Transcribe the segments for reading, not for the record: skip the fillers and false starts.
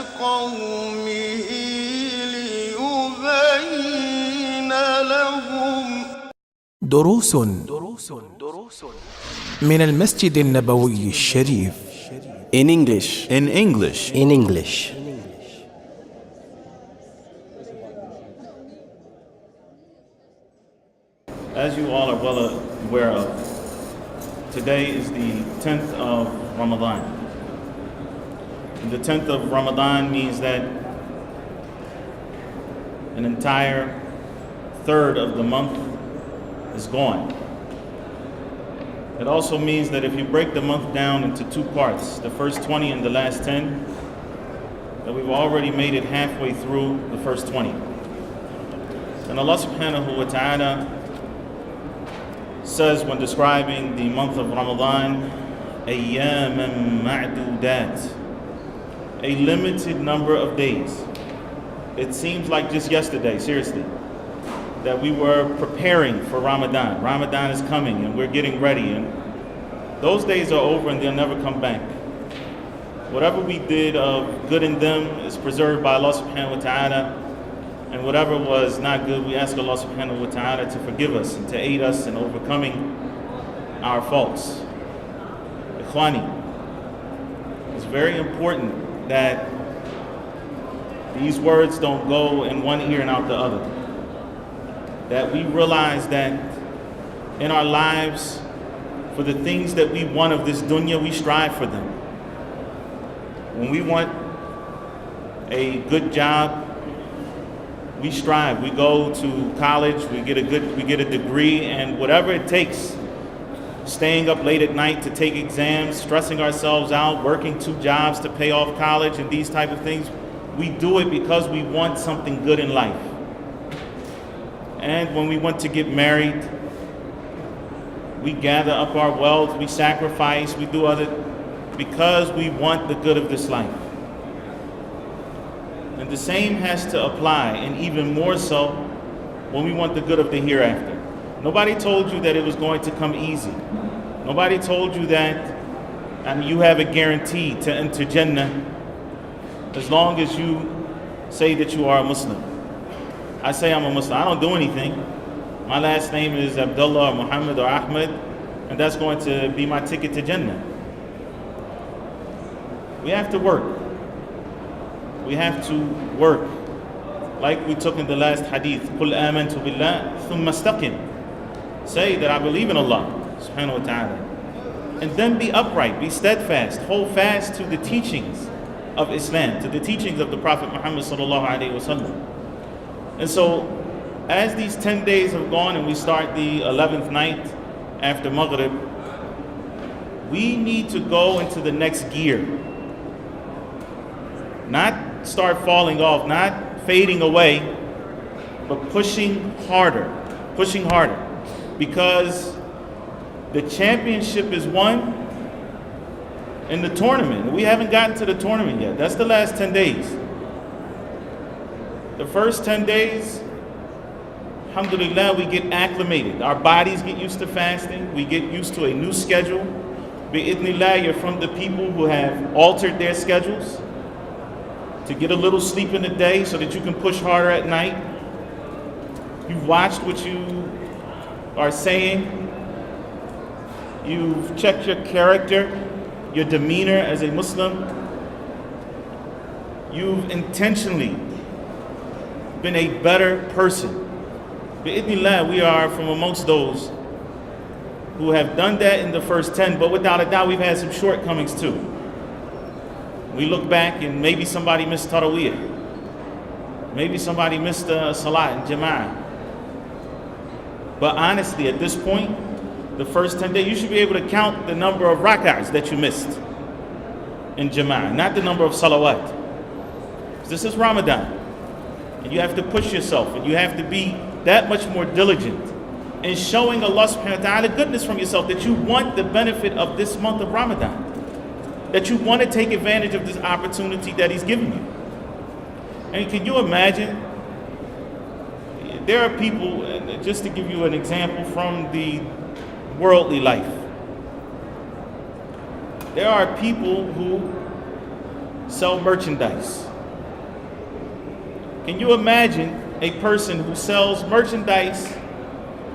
لقومه ليبين لهم دروس من المسجد النبوي الشريف. In English. In English. In English. As you all are well aware of, today is the 10th of Ramadan. And the 10th of Ramadan means that an entire third of the month is gone. It also means that if you break the month down into two parts, the first 20 and the last 10, that we've already made it halfway through the first 20. And Allah subhanahu wa ta'ala says when describing the month of Ramadan, أَيَّامًا مَعْدُودَاتٍ, a limited number of days. It seems like just yesterday, seriously, that we were preparing for Ramadan. Ramadan is coming and we're getting ready, and those days are over and they'll never come back. Whatever we did of good in them is preserved by Allah subhanahu wa ta'ala, and whatever was not good, we ask Allah subhanahu wa ta'ala to forgive us and to aid us in overcoming our faults. Ikhwani, it's very important that these words don't go in one ear and out the other. That we realize that in our lives, for the things that we want of this dunya, we strive for them. When we want a good job, we strive. We go to college, we get a degree, and whatever it takes, staying up late at night to take exams, stressing ourselves out, working 2 jobs to pay off college and these type of things, we do it because we want something good in life. And when we want to get married, we gather up our wealth, we sacrifice, we do other, because we want the good of this life. And the same has to apply, and even more so when we want the good of the hereafter. Nobody told you that it was going to come easy. Nobody told you that you have a guarantee to enter Jannah as long as you say that you are a Muslim. I say I'm a Muslim. I don't do anything. My last name is Abdullah or Muhammad or Ahmed, and that's going to be my ticket to Jannah. We have to work. We have to work. Like we took in the last hadith, قُلْ آمَنْتُ بِاللَّهِ ثُمَّ اسْتَقِمْ. Say that I believe in Allah subhanahu wa ta'ala. And then be upright, be steadfast, hold fast to the teachings of Islam, to the teachings of the Prophet Muhammad sallallahu alaihi wasallam. And so, as these 10 days have gone and we start the 11th night after Maghrib, we need to go into the next gear. Not start falling off, not fading away, but pushing harder. Because the championship is won in the tournament. We haven't gotten to the tournament yet. That's the last 10 days. The first 10 days, alhamdulillah, we get acclimated. Our bodies get used to fasting. We get used to a new schedule. Bi'idhnillah, you're from the people who have altered their schedules to get a little sleep in the day so that you can push harder at night. You've watched what you are saying. You've checked your character, your demeanor as a Muslim. You've intentionally been a better person. Bi'idhnillah, we are from amongst those who have done that in the first 10, but without a doubt we've had some shortcomings too. We look back and maybe somebody missed Taraweeh. Maybe somebody missed Salat in Jama'ah. But honestly, at this point, the first 10 days, you should be able to count the number of rak'ahs that you missed in Jama'ah, not the number of salawat. This is Ramadan. And you have to push yourself, and you have to be that much more diligent in showing Allah subhanahu wa ta'ala goodness from yourself, that you want the benefit of this month of Ramadan, that you want to take advantage of this opportunity that He's given you. And can you imagine, there are people, just to give you an example from the worldly life, there are people who sell merchandise. Can you imagine a person who sells merchandise,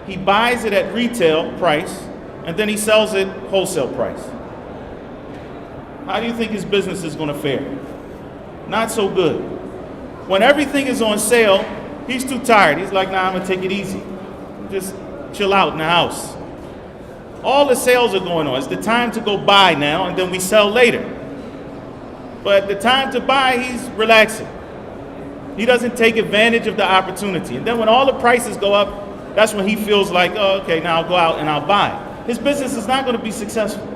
he buys it at retail price, and then he sells it wholesale price? How do you think his business is going to fare? Not so good. When everything is on sale, he's too tired. He's like, nah, I'm going to take it easy. Just chill out in the house. All the sales are going on. It's the time to go buy now, and then we sell later. But at the time to buy, he's relaxing. He doesn't take advantage of the opportunity. And then when all the prices go up, that's when he feels like, oh, okay, now I'll go out and I'll buy. His business is not going to be successful.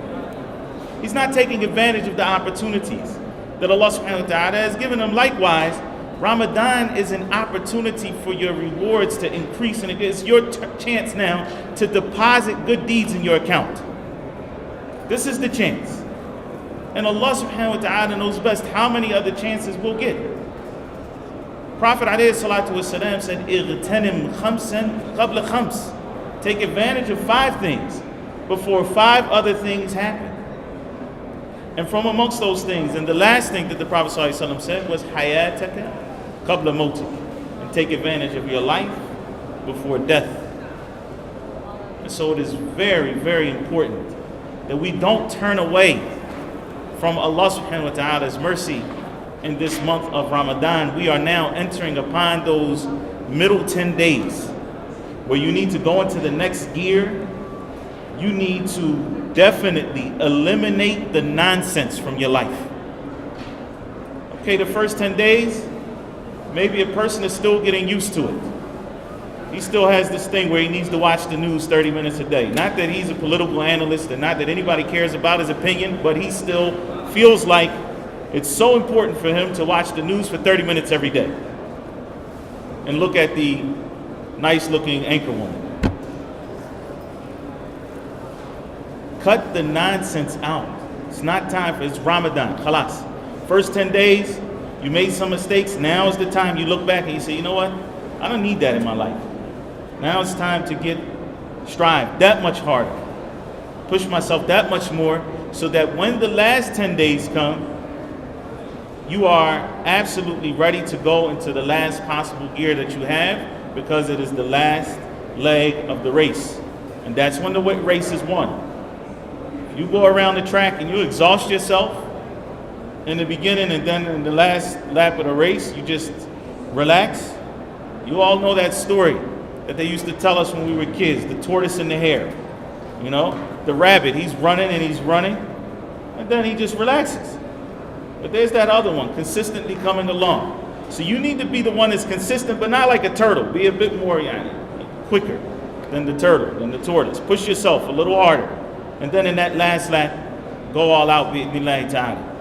He's not taking advantage of the opportunities that Allah subhanahu wa ta'ala has given him. Likewise, Ramadan is an opportunity for your rewards to increase, and it's your chance now to deposit good deeds in your account. This is the chance. And Allah subhanahu wa ta'ala knows best how many other chances we'll get. Prophet alayhi salatu wasalam said, "Igtanim khamsan qabla khams." Take advantage of 5 things before 5 other things happen. And from amongst those things, and the last thing that the Prophet sallallahu alaihi wasallam said was, "Hayataka qabla mautik," and take advantage of your life before death. And so it is very, very important that we don't turn away from Allah subhanahu wa ta'ala's mercy in this month of Ramadan. We are now entering upon those middle 10 days where you need to go into the next gear. You need to definitely eliminate the nonsense from your life. Okay, the first 10 days, maybe a person is still getting used to it. He still has this thing where he needs to watch the news 30 minutes a day. Not that he's a political analyst and not that anybody cares about his opinion, but he still feels like it's so important for him to watch the news for 30 minutes every day and look at the nice looking anchor woman. Cut the nonsense out. It's not time for, it's Ramadan, khalas. First 10 days, you made some mistakes. Now is the time you look back and you say, you know what? I don't need that in my life. Now it's time to strive that much harder. Push myself that much more so that when the last 10 days come, you are absolutely ready to go into the last possible gear that you have, because it is the last leg of the race. And that's when the race is won. You go around the track and you exhaust yourself in the beginning, and then in the last lap of the race, you just relax. You all know that story that they used to tell us when we were kids, the tortoise and the hare. You know, the rabbit, he's running and he's running, and then he just relaxes. But there's that other one consistently coming along. So you need to be the one that's consistent, but not like a turtle. Be a bit more quicker than the turtle, than the tortoise. Push yourself a little harder. And then in that last lap, go all out, bi'idhnillahi ta'ala.